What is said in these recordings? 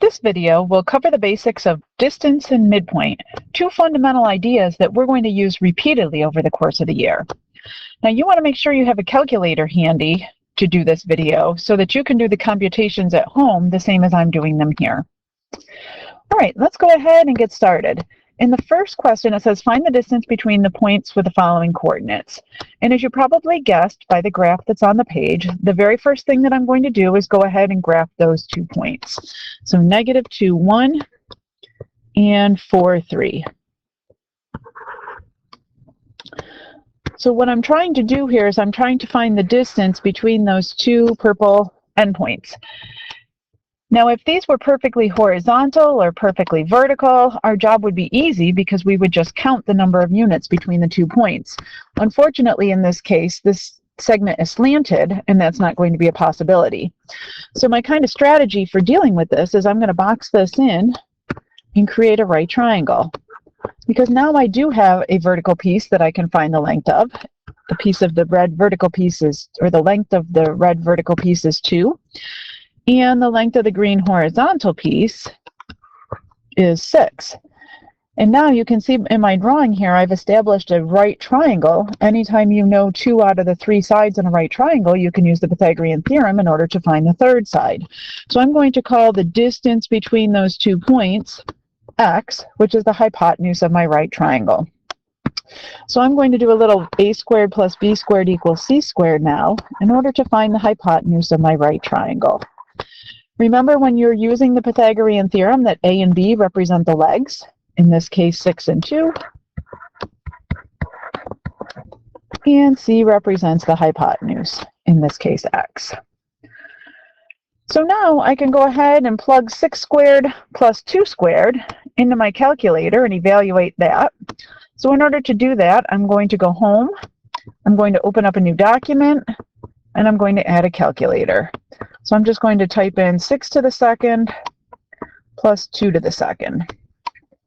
this video, we'll cover the basics of distance and midpoint, two fundamental ideas that we're going to use repeatedly over the course of the year. Now, you want to make sure you have a calculator handy to do this video so that you can do the computations at home the same as I'm doing them here. All right, let's go ahead and get started. In the first question, it says, find the distance between the points with the following coordinates. And as you probably guessed by the graph that's on the page, the very first thing that I'm going to do is go ahead and graph those 2 points. So -2, 1, and 4, 3. So what I'm trying to do here is I'm trying to find the distance between those 2 purple endpoints. Now, if these were perfectly horizontal or perfectly vertical, our job would be easy because we would just count the number of units between the 2 points. Unfortunately, in this case, this segment is slanted, and that's not going to be a possibility. So my kind of strategy for dealing with this is I'm going to box this in and create a right triangle. Because now I do have a vertical piece that I can find the length of. The piece of the red vertical piece is, or the length of the red vertical piece is 2. And the length of the green horizontal piece is 6. And now you can see in my drawing here, I've established a right triangle. Anytime you know 2 out of the 3 sides in a right triangle, you can use the Pythagorean theorem in order to find the third side. So I'm going to call the distance between those 2 points x, which is the hypotenuse of my right triangle. So I'm going to do a little a squared plus b squared equals c squared now in order to find the hypotenuse of my right triangle. Remember when you're using the Pythagorean theorem that a and b represent the legs, in this case 6 and 2, and c represents the hypotenuse, in this case x. So now I can go ahead and plug 6 squared plus 2 squared into my calculator and evaluate that. So in order to do that, I'm going to go home, I'm going to open up a new document, and I'm going to add a calculator. So I'm just going to type in 6 to the second plus 2 to the second.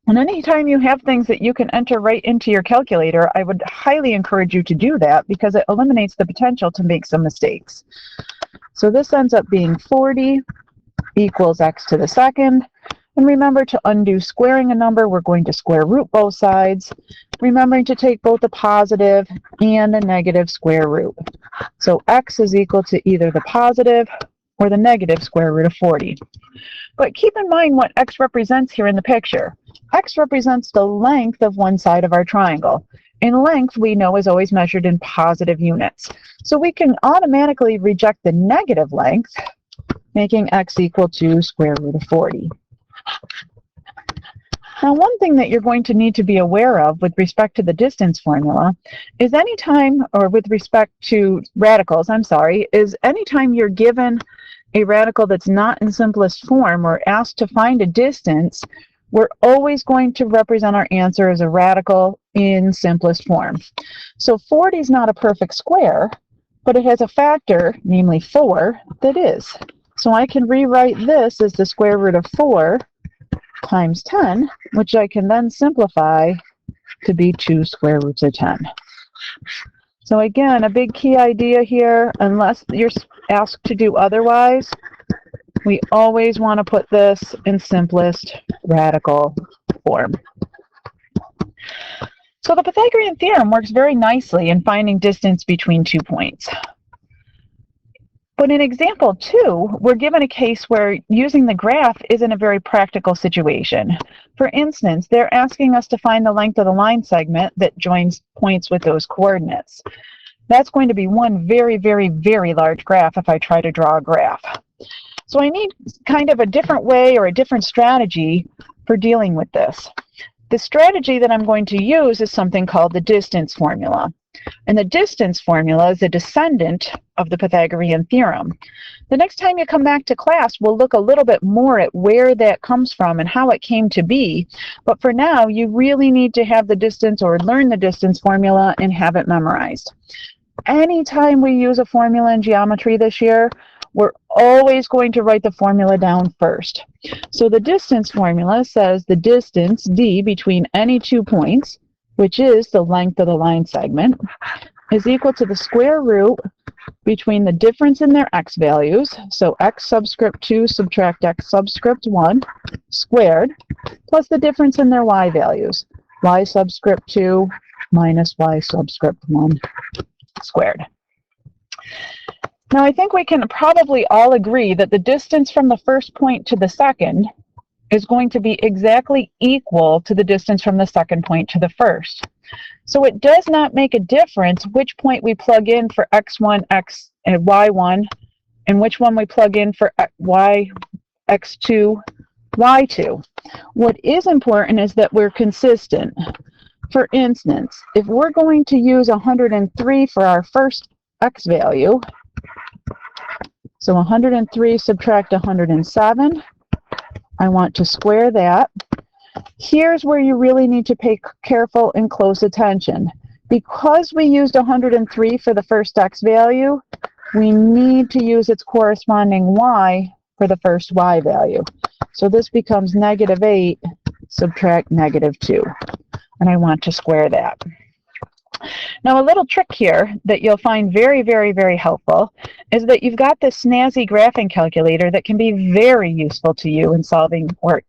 And anytime you have things that you can enter right into your calculator, I would highly encourage you to do that because it eliminates the potential to make some mistakes. So this ends up being 40 equals x to the second. And remember, to undo squaring a number, we're going to square root both sides, remembering to take both a positive and a negative square root. So x is equal to either the positive or the negative square root of 40. But keep in mind what x represents here in the picture. X represents the length of one side of our triangle. And length, we know, is always measured in positive units. So we can automatically reject the negative length, making x equal to square root of 40. Now, one thing that you're going to need to be aware of with respect to the distance formula is anytime, or with respect to radicals, is anytime you're given a radical that's not in simplest form or asked to find a distance, we're always going to represent our answer as a radical in simplest form. So 40 is not a perfect square, but it has a factor, namely 4, that is. So I can rewrite this as the square root of 4 times 10, which I can then simplify to be 2 square roots of 10. So again, a big key idea here, unless you're asked to do otherwise, we always want to put this in simplest radical form. So the Pythagorean theorem works very nicely in finding distance between 2 points. But in example 2, we're given a case where using the graph isn't a very practical situation. For instance, they're asking us to find the length of the line segment that joins points with those coordinates. That's going to be one very, very, very large graph if I try to draw a graph. So I need kind of a different way or a different strategy for dealing with this. The strategy that I'm going to use is something called the distance formula. And the distance formula is a descendant of the Pythagorean theorem. The next time you come back to class, we'll look a little bit more at where that comes from and how it came to be. But for now, you really need to have the distance or learn the distance formula and have it memorized. Anytime we use a formula in geometry this year, we're always going to write the formula down first. So the distance formula says the distance, d, between any 2 points, which is the length of the line segment, is equal to the square root between the difference in their x values, so x subscript 2 subtract x subscript 1 squared, plus the difference in their y values, y subscript 2 minus y subscript 1 squared. Now I think we can probably all agree that the distance from the first point to the second is going to be exactly equal to the distance from the second point to the first. So it does not make a difference which point we plug in for x1, x and y1, and which one we plug in for y, x2, y2. What is important is that we're consistent. For instance, if we're going to use 103 for our first x value, so 103 subtract 107, I want to square that. Here's where you really need to pay careful and close attention. Because we used 103 for the first x value, we need to use its corresponding y for the first y value. So this becomes negative 8 subtract negative 2. And I want to square that. Now a little trick here that you'll find very, very, very helpful is that you've got this snazzy graphing calculator that can be very useful to you in solving or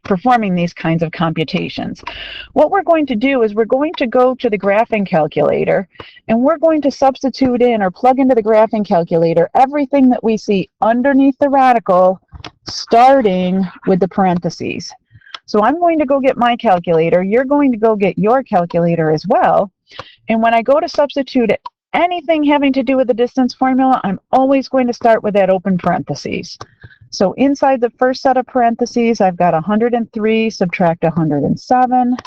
performing these kinds of computations. What we're going to do is we're going to go to the graphing calculator and we're going to substitute in or plug into the graphing calculator everything that we see underneath the radical starting with the parentheses. So I'm going to go get my calculator, you're going to go get your calculator as well, and when I go to substitute anything having to do with the distance formula, I'm always going to start with that open parentheses. So inside the first set of parentheses, I've got 103 subtract 107,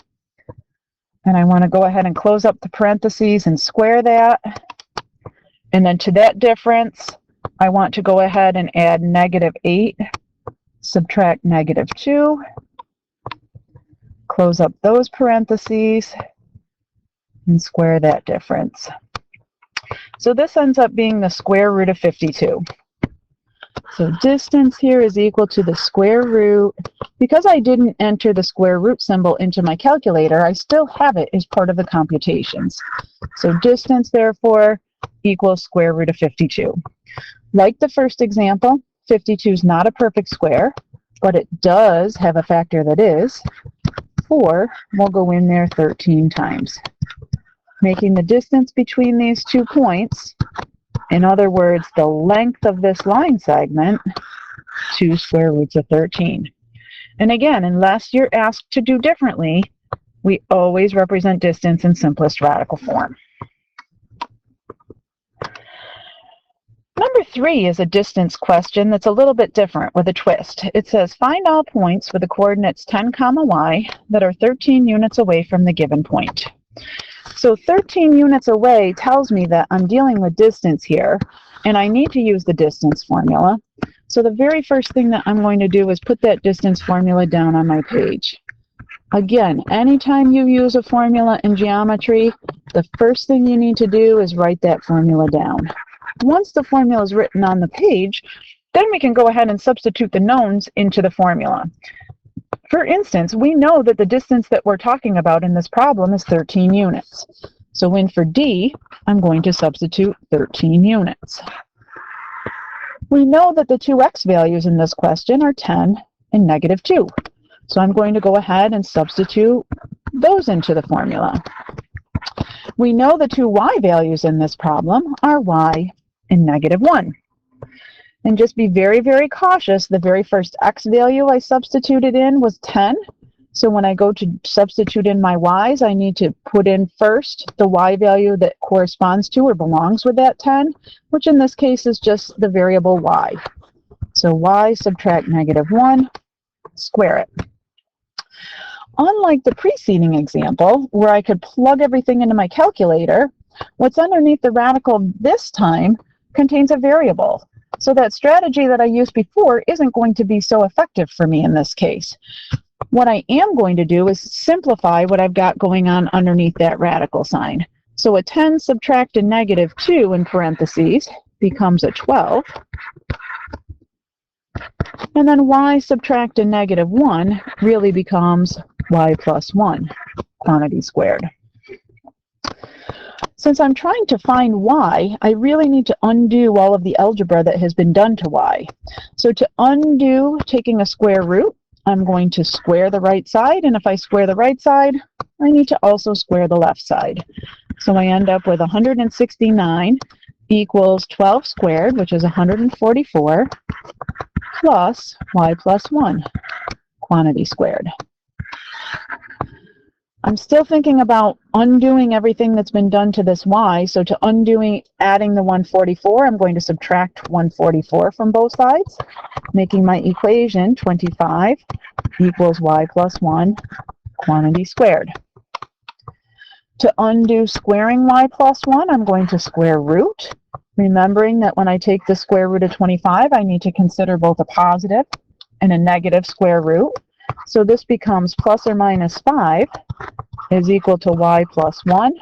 and I want to go ahead and close up the parentheses and square that, and then to that difference, I want to go ahead and add negative 8 subtract negative 2, close up those parentheses, and square that difference. So this ends up being the square root of 52. So distance here is equal to the square root. Because I didn't enter the square root symbol into my calculator, I still have it as part of the computations. So distance, therefore, equals square root of 52. Like the first example, 52 is not a perfect square, but it does have a factor that is. 4 will go in there 13 times, making the distance between these 2 points, in other words, the length of this line segment, 2 square roots of 13. And again, unless you're asked to do differently, we always represent distance in simplest radical form. Number 3 is a distance question that's a little bit different with a twist. It says, find all points with the coordinates 10, y that are 13 units away from the given point. So 13 units away tells me that I'm dealing with distance here, and I need to use the distance formula. So the very first thing that I'm going to do is put that distance formula down on my page. Again, anytime you use a formula in geometry, the first thing you need to do is write that formula down. Once the formula is written on the page, then we can go ahead and substitute the knowns into the formula. For instance, we know that the distance that we're talking about in this problem is 13 units. So in for D, I'm going to substitute 13 units. We know that the two x values in this question are 10 and negative 2. So I'm going to go ahead and substitute those into the formula. We know the two y values in this problem are y and negative 1. And just be very, very cautious. The very first x value I substituted in was 10. So when I go to substitute in my y's, I need to put in first the y value that corresponds to or belongs with that 10, which in this case is just the variable y. So y subtract negative 1, square it. Unlike the preceding example, where I could plug everything into my calculator, what's underneath the radical this time contains a variable. So that strategy that I used before isn't going to be so effective for me in this case. What I am going to do is simplify what I've got going on underneath that radical sign. So a 10 subtract a negative 2 in parentheses becomes a 12. And then y subtract a negative 1 really becomes y plus 1, quantity squared. Since I'm trying to find y, I really need to undo all of the algebra that has been done to y. So to undo taking a square root, I'm going to square the right side, and if I square the right side, I need to also square the left side. So I end up with 169 equals 12 squared, which is 144, plus y plus 1, quantity squared. I'm still thinking about undoing everything that's been done to this y. So to adding the 144, I'm going to subtract 144 from both sides, making my equation 25 equals y plus 1, quantity squared. To undo squaring y plus 1, I'm going to square root, remembering that when I take the square root of 25, I need to consider both a positive and a negative square root. So this becomes plus or minus 5 is equal to y plus 1.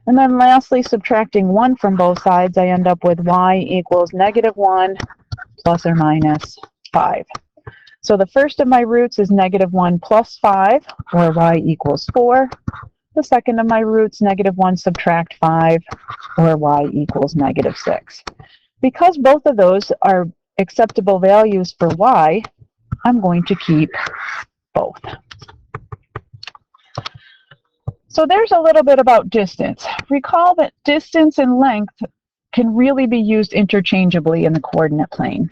And then lastly, subtracting 1 from both sides, I end up with y equals negative 1 plus or minus 5. So the first of my roots is negative 1 plus 5, or y equals 4. The second of my roots, negative 1 subtract 5, or y equals negative 6. Because both of those are acceptable values for y, I'm going to keep both. So there's a little bit about distance. Recall that distance and length can really be used interchangeably in the coordinate plane.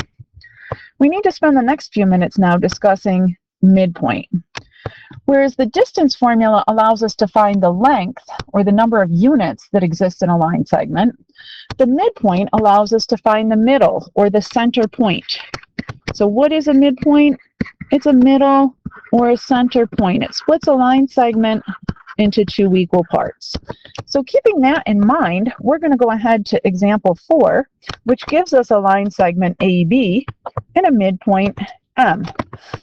We need to spend the next few minutes now discussing midpoint. Whereas the distance formula allows us to find the length, or the number of units that exist in a line segment, the midpoint allows us to find the middle, or the center point. So what is a midpoint? It's a middle or a center point. It splits a line segment into two equal parts. So keeping that in mind, we're going to go ahead to example 4, which gives us a line segment AB and a midpoint M.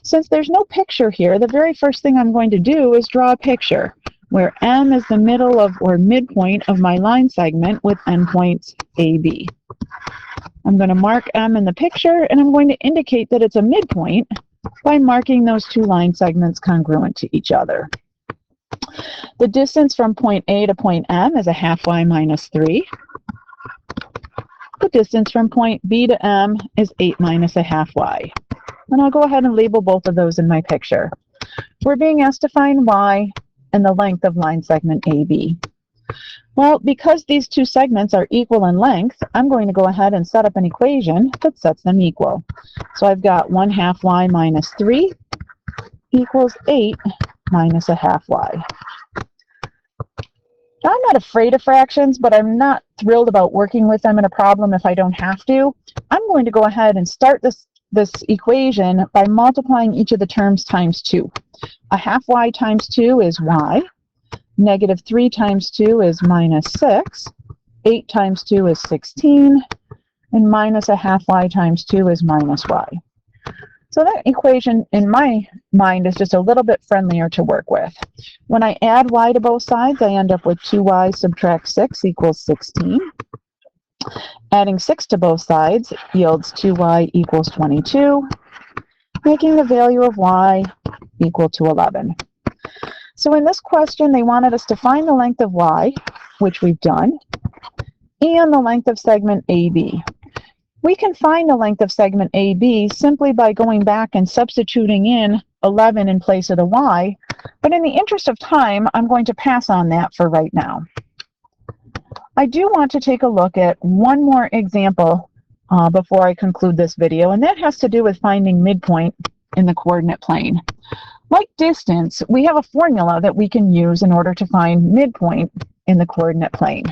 Since there's no picture here, the very first thing I'm going to do is draw a picture where M is the middle of, or midpoint of my line segment with endpoints AB. I'm going to mark M in the picture, and I'm going to indicate that it's a midpoint by marking those two line segments congruent to each other. The distance from point A to point M is a half y minus 3. The distance from point B to M is 8 minus a half y. And I'll go ahead and label both of those in my picture. We're being asked to find y and the length of line segment AB. Well, because these two segments are equal in length, I'm going to go ahead and set up an equation that sets them equal. So I've got 1/2 y minus 3 equals 8 minus a half y. Now, I'm not afraid of fractions, but I'm not thrilled about working with them in a problem if I don't have to. I'm going to go ahead and start this equation by multiplying each of the terms times 2. A half y times 2 is y. Negative 3 times 2 is minus 6. 8 times 2 is 16. And minus a half y times 2 is minus y. So that equation, in my mind, is just a little bit friendlier to work with. When I add y to both sides, I end up with 2y subtract 6 equals 16. Adding 6 to both sides yields 2y equals 22, making the value of y equal to 11. So in this question, they wanted us to find the length of y, which we've done, and the length of segment AB. We can find the length of segment AB simply by going back and substituting in 11 in place of the y, but in the interest of time, I'm going to pass on that for right now. I do want to take a look at one more example before I conclude this video, and that has to do with finding midpoint in the coordinate plane. Like distance, we have a formula that we can use in order to find midpoint in the coordinate plane.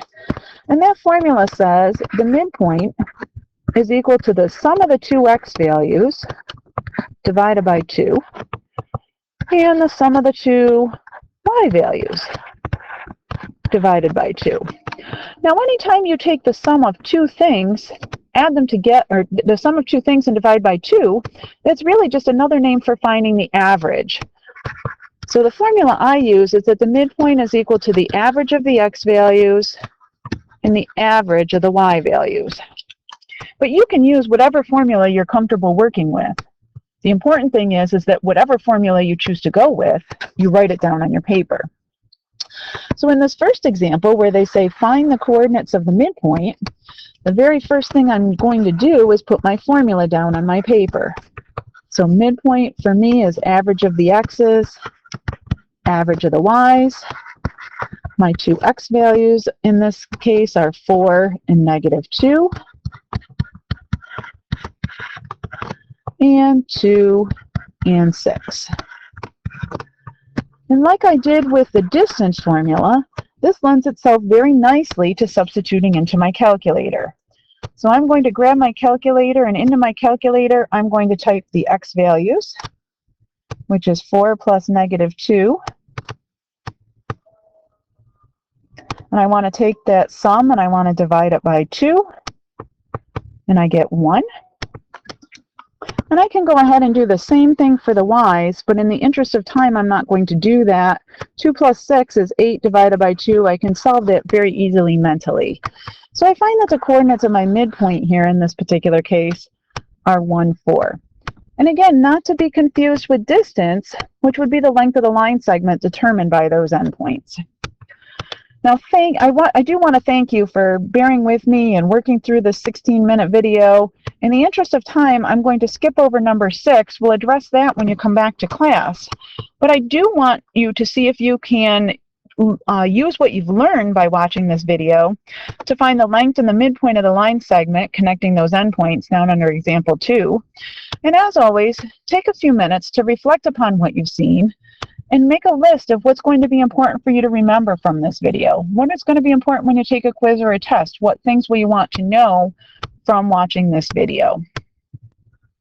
And that formula says the midpoint is equal to the sum of the two x values divided by 2 and the sum of the two y values divided by 2. Now, anytime you take the sum of two things, add them together, or the sum of two things and divide by 2, that's really just another name for finding the average. So the formula I use is that the midpoint is equal to the average of the x values and the average of the y values. But you can use whatever formula you're comfortable working with. The important thing is that whatever formula you choose to go with, you write it down on your paper. So in this first example where they say find the coordinates of the midpoint, the very first thing I'm going to do is put my formula down on my paper. So midpoint for me is average of the x's, average of the y's. My two x values in this case are 4 and -2, and 2 and 6. And like I did with the distance formula, this lends itself very nicely to substituting into my calculator. So I'm going to grab my calculator, and into my calculator I'm going to type the x values, which is 4 plus -2. And I want to take that sum and I want to divide it by 2, and I get 1. And I can go ahead and do the same thing for the y's, but in the interest of time, I'm not going to do that. 2 plus 6 is 8 divided by 2. I can solve that very easily mentally. So I find that the coordinates of my midpoint here in this particular case are 1, 4. And again, not to be confused with distance, which would be the length of the line segment determined by those endpoints. Now, I do want to thank you for bearing with me and working through this 16-minute video. In the interest of time, I'm going to skip over number 6. We'll address that when you come back to class. But I do want you to see if you can use what you've learned by watching this video to find the length and the midpoint of the line segment connecting those endpoints down under example 2. And as always, take a few minutes to reflect upon what you've seen and make a list of what's going to be important for you to remember from this video. What is going to be important when you take a quiz or a test? What things will you want to know from watching this video?